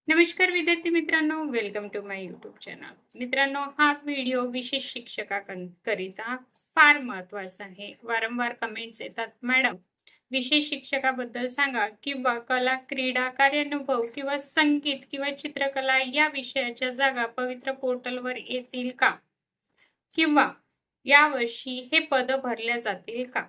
नमस्कार विद्यार्थी मित्रांनो, welcome to my YouTube channel. मित्रांनो, हा व्हिडिओ विशेष शिक्षकांकरिता फार महत्त्वाचा आहे. वारंवार कमेंट्स येतात, मॅडम विशेष शिक्षकाबद्दल सांगा किंवा कला, क्रीडा, कार्यानुभव किंवा संगीत किंवा चित्रकला या विषयाच्या जागा पवित्र पोर्टलवर येतील का? किंवा यावर्षी हे पद भरल्या जातील का?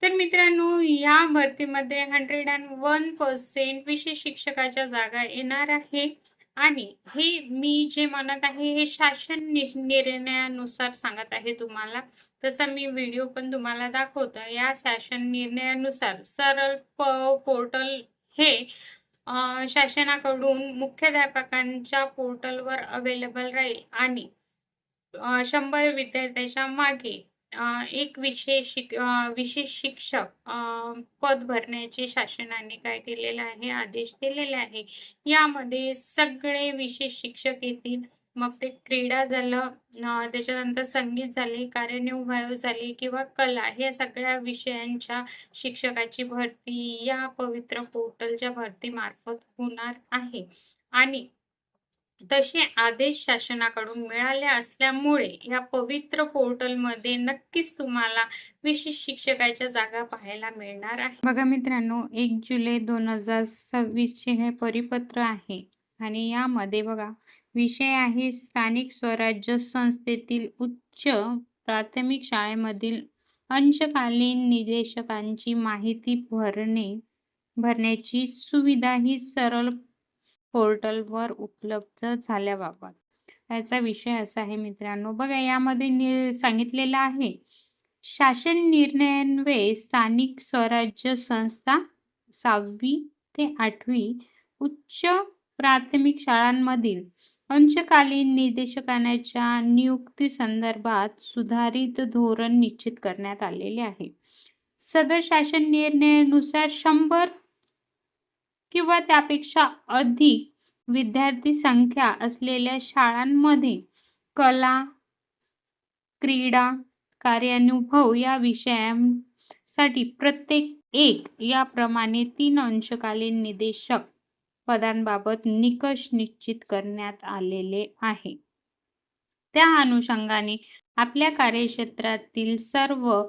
तर मित्रांनो, या भरतीमध्ये 101% विशेष शिक्षकाच्या जागा येणार आहे आणि हे मी जे म्हणत आहे हे शासन निर्णयानुसार सांगत आहे तुम्हाला. तसा मी व्हिडिओ पण तुम्हाला दाखवतो. या शासन निर्णयानुसार सरळ पोर्टल हे शासनाकडून मुख्याध्यापकांच्या पोर्टलवर अवेलेबल राहील आणि 100 विद्यार्थ्याच्या मागे एक विशेष शिक्षक पद भरण्याचे शासनाने काय केलेलं आहे, आदेश दिलेले आहे. यामध्ये सगळे विशेष शिक्षक येतील. मग ते क्रीडा झालं, त्याच्यानंतर संगीत झाले, कार्यानुभव झाले किंवा कला, या सगळ्या विषयांच्या शिक्षकाची भरती या पवित्र पोर्टलच्या भरतीमार्फत होणार आहे. आणि तसे आदेश शासनाकडून मिळाले असल्यामुळे या पवित्र पोर्टलमध्ये नक्कीच तुम्हाला विशेष शिक्षकाच्या जागा पाहायला मिळणार आहे. बघा मित्रांनो, 1 जुलै 2026 चे हे परिपत्र आहे आणि यामध्ये बघा विषय आहे स्थानिक स्वराज्य संस्थेतील उच्च प्राथमिक शाळेमधील अंशकालीन निदेशकांची माहिती भरण्याची सुविधा ही सरळ पोर्टलवर उपलब्ध झाल्याबाबत. याचा विषय असा आहे मित्रांनो, बघा यामध्ये सांगितलेलं आहे, शासन निर्णयान्वये स्थानिक स्वराज्य संस्था 6वी ते 8वी उच्च प्राथमिक शाळांमधील अंशकालीन निदेशकांच्या नियुक्ती संदर्भात सुधारित धोरण निश्चित करण्यात आलेले आहे. सदर शासन निर्णयानुसार 100 किंवा त्यापेक्षा अधिक विद्यार्थी संख्या असलेल्या शाळांमध्ये कला, क्रीडा, कार्यानुभव या विषयांसाठी प्रत्येक एक याप्रमाणे 3 अंशकालीन निदेशक पदांबाबत निकष निश्चित करण्यात आलेले आहे. त्या अनुषंगाने आपल्या कार्यक्षेत्रातील सर्व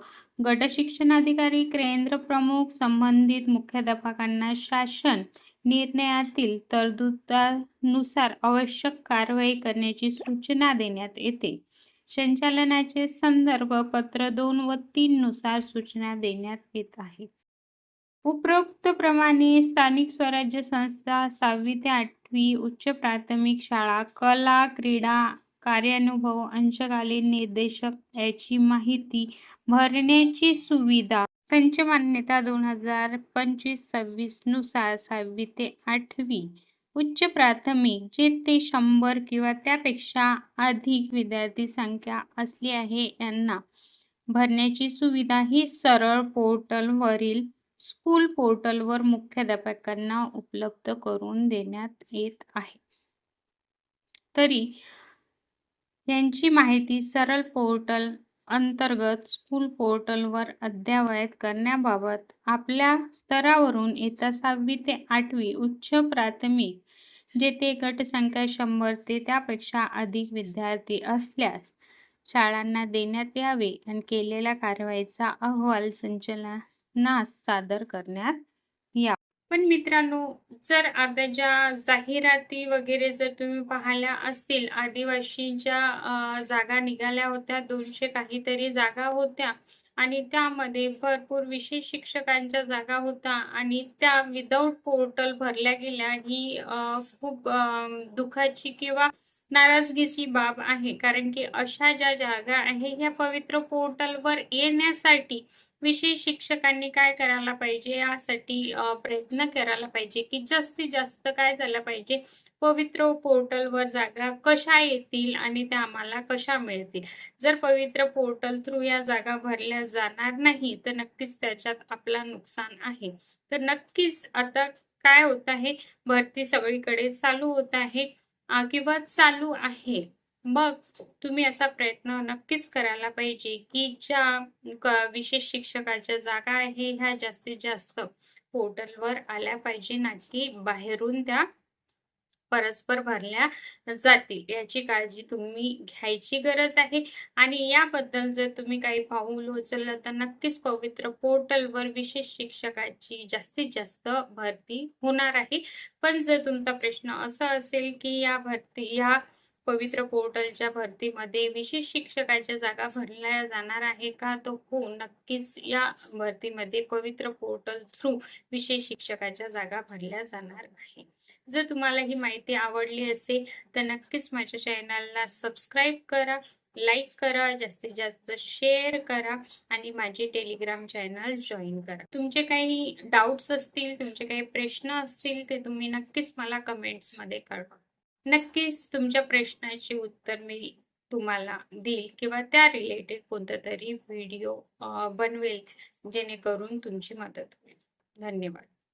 गटशिक्षणाधिकारी, केंद्र प्रमुख, संबंधित मुख्याध्यापकांना शासन निर्णयातील तरतुदीनुसार आवश्यक कारवाई करण्याची सूचना देण्यात येते. संचालनाचे संदर्भ पत्र 2 व 3 नुसार सूचना देण्यात येत आहे. उपरोक्त प्रमाणे स्थानिक स्वराज्य संस्था 6वी ते 8वी उच्च प्राथमिक शाळा, कला, क्रीडा, कार्यानुभव, अंशकालीन निदेशक याची माहिती भरण्याची सुविधा संच मान्यता 2025-26 नुसार 6वी ते 8वी उच्च प्राथमिक जेथे 100 किंवा त्यापेक्षा अधिक विद्यार्थी संख्या असली आहे यांना भरण्याची सुविधा ही सरळ पोर्टलवरील स्कूल पोर्टलवर मुख्याध्यापकांना उपलब्ध करून देण्यात येत आहे. तरी यांची माहिती सरळ पोर्टल अंतर्गत स्कूल पोर्टलवर अद्ययावत करण्याबाबत आपल्या स्तरावरून इयत्ता 6वी ते 8वी उच्च प्राथमिक जेथे गटसंख्या 100 ते त्यापेक्षा अधिक विद्यार्थी असल्यास शाळांना देण्यात यावे आणि केलेल्या कारवाईचा अहवाल संचालनास सादर करण्यात यावा. पण मित्रांनो, जर आता ज्या जाहिराती वगैरे जर तुम्ही पाहिल्या असतील, आदिवासीच्या जागा निघाल्या होत्या, 200 काहीतरी जागा होत्या आणि त्यामध्ये भरपूर विशेष शिक्षकांच्या जागा होत्या आणि त्या विदाऊट पोर्टल भरल्या गेल्या. ही खूप दुःखाची किंवा नाराजगीची बाब आहे. कारण की अशा ज्या जागा आहे ह्या पवित्र पोर्टलवर येण्यासाठी विशेष शिक्षकांनी काय करायला पाहिजे, यासाठी प्रयत्न करायला पाहिजे की जास्तीत जास्त काय झालं पाहिजे, पवित्र पोर्टलवर जागा कशा येतील आणि त्या आम्हाला कशा मिळतील. जर पवित्र पोर्टल थ्रू या जागा भरल्या जाणार नाही तर नक्कीच त्याच्यात आपला नुकसान आहे. तर नक्कीच आता काय होत आहे, भरती सगळीकडे चालू होत आहे किंवा चालू आहे. मग तुम्ही असा प्रयत्न नक्कीच करायला पाहिजे की ज्या विशेष शिक्षकाच्या जागा आहे ह्या जास्तीत जास्त पोर्टलवर आल्या पाहिजे, ना की बाहेरून त्या परस्पर भरल्या जातील याची काळजी तुम्ही घ्यायची गरज आहे. आणि याबद्दल जर तुम्ही काही पाऊल उचललं तर नक्कीच पवित्र पोर्टलवर विशेष शिक्षकाची जास्तीत जास्त भरती होणार आहे. पण जर तुमचा प्रश्न असा असेल की या पवित्र पोर्टलच्या भरतीमध्ये विशेष शिक्षकाच्या जागा भरल्या जाणार आहे का? तर हो, नक्कीच या भरतीमध्ये पवित्र पोर्टल थ्रू विशेष शिक्षकाच्या जागा भरल्या जाणार आहे. जर तुम्हाला ही माहिती आवडली असेल तर नक्कीच माझ्या चॅनलला सबस्क्राईब करा, लाईक करा, जास्तीत जास्त शेअर करा आणि माझे टेलिग्राम चॅनल जॉईन करा. तुमचे काही डाउट्स असतील, तुमचे काही प्रश्न असतील ते तुम्ही नक्कीच मला कमेंट्समध्ये कळवा. नक्कीच तुमच्या प्रश्नाचे उत्तर मी तुम्हाला देईल किंवा त्या रिलेटेड कोणता तरी व्हिडिओ बनवेल जेणेकरून तुमची मदत होईल. धन्यवाद.